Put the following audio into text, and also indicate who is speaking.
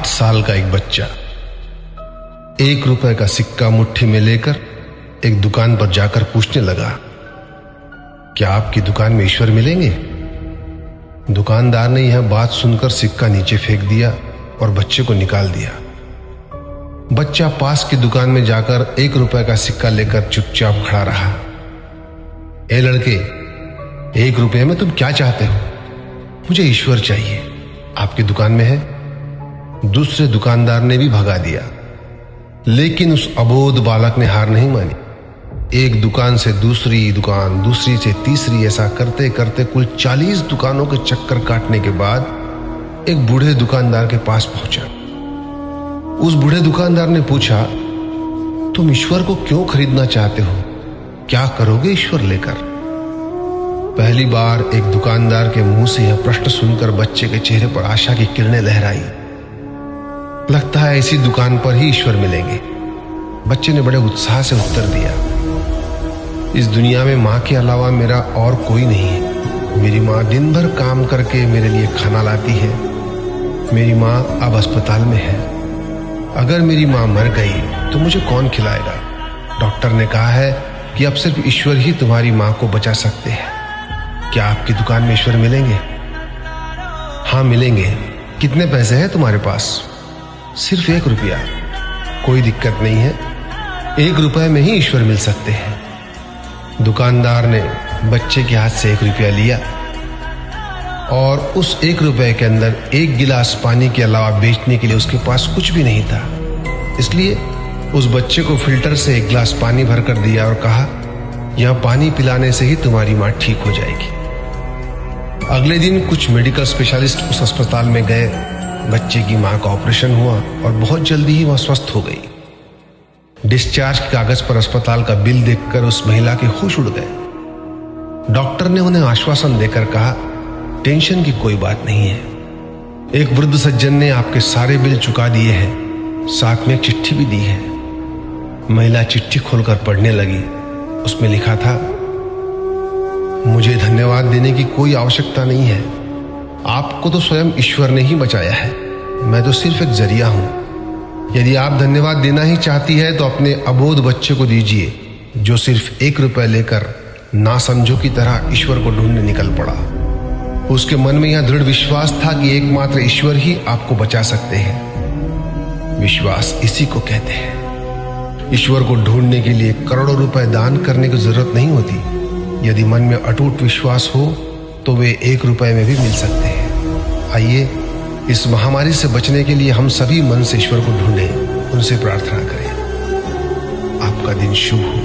Speaker 1: 8 साल का एक बच्चा 1 रुपए का सिक्का मुट्ठी में लेकर एक दुकान पर जाकर पूछने लगा, क्या आपकी दुकान में ईश्वर मिलेंगे? दुकानदार ने यह बात सुनकर सिक्का नीचे फेंक दिया और बच्चे को निकाल दिया। बच्चा पास की दुकान में जाकर 1 रुपए का सिक्का लेकर चुपचाप खड़ा रहा। ए लड़के, 1 रुपए में तुम क्या चाहते हो? मुझे ईश्वर चाहिए, आपकी दुकान में है? दूसरे दुकानदार ने भी भगा दिया, लेकिन उस अबोध बालक ने हार नहीं मानी। एक दुकान से दूसरी दुकान, दूसरी से तीसरी, ऐसा करते करते कुल 40 दुकानों के चक्कर काटने के बाद एक बूढ़े दुकानदार के पास पहुंचा। उस बूढ़े दुकानदार ने पूछा, तुम ईश्वर को क्यों खरीदना चाहते हो? क्या करोगे ईश्वर लेकर? पहली बार एक दुकानदार के मुंह से यह प्रश्न सुनकर बच्चे के चेहरे पर आशा की किरणें लहराई। लगता है इसी दुकान पर ही ईश्वर मिलेंगे। बच्चे ने बड़े उत्साह से उत्तर दिया, इस दुनिया में माँ के अलावा मेरा और कोई नहीं है। मेरी माँ दिन भर काम करके मेरे लिए खाना लाती है। मेरी माँ अब अस्पताल में है। अगर मेरी माँ मर गई तो मुझे कौन खिलाएगा? डॉक्टर ने कहा है कि अब सिर्फ ईश्वर ही तुम्हारी माँ को बचा सकते हैं। क्या आपकी दुकान में ईश्वर मिलेंगे? हाँ मिलेंगे। कितने पैसे हैं तुम्हारे पास? सिर्फ 1 रुपया। कोई दिक्कत नहीं है, 1 रुपए में ही ईश्वर मिल सकते हैं। दुकानदार ने बच्चे के हाथ से 1 रुपया लिया और उस 1 रुपए के अंदर 1 गिलास पानी के अलावा बेचने के लिए उसके पास कुछ भी नहीं था। इसलिए उस बच्चे को फिल्टर से 1 गिलास पानी भरकर दिया और कहा, यह पानी पिलाने से ही तुम्हारी माँ ठीक हो जाएगी। अगले दिन कुछ मेडिकल स्पेशलिस्ट उस अस्पताल में गए। बच्चे की माँ का ऑपरेशन हुआ और बहुत जल्दी ही वह स्वस्थ हो गई। डिस्चार्ज के कागज पर अस्पताल का बिल देखकर उस महिला के होश उड़ गए। डॉक्टर ने उन्हें आश्वासन देकर कहा, टेंशन की कोई बात नहीं है। एक वृद्ध सज्जन ने आपके सारे बिल चुका दिए हैं, साथ में एक चिट्ठी भी दी है। महिला चिट्ठी खोलकर पढ़ने लगी। उसमें लिखा था, मुझे धन्यवाद देने की कोई आवश्यकता नहीं है। आपको तो स्वयं ईश्वर ने ही बचाया है। मैं तो सिर्फ एक जरिया हूं। यदि आप धन्यवाद देना ही चाहती है तो अपने अबोध बच्चे को दीजिए, जो सिर्फ 1 रुपए लेकर नासमझों की तरह ईश्वर को ढूंढने निकल पड़ा। उसके मन में यह दृढ़ विश्वास था कि एकमात्र ईश्वर ही आपको बचा सकते हैं। विश्वास इसी को कहते हैं। ईश्वर को ढूंढने के लिए करोड़ों रुपए दान करने की जरूरत नहीं होती। यदि मन में अटूट विश्वास हो तो वे 1 रुपए में भी मिल सकते हैं। आइए इस महामारी से बचने के लिए हम सभी मन से ईश्वर को ढूंढें, उनसे प्रार्थना करें। आपका दिन शुभ हो।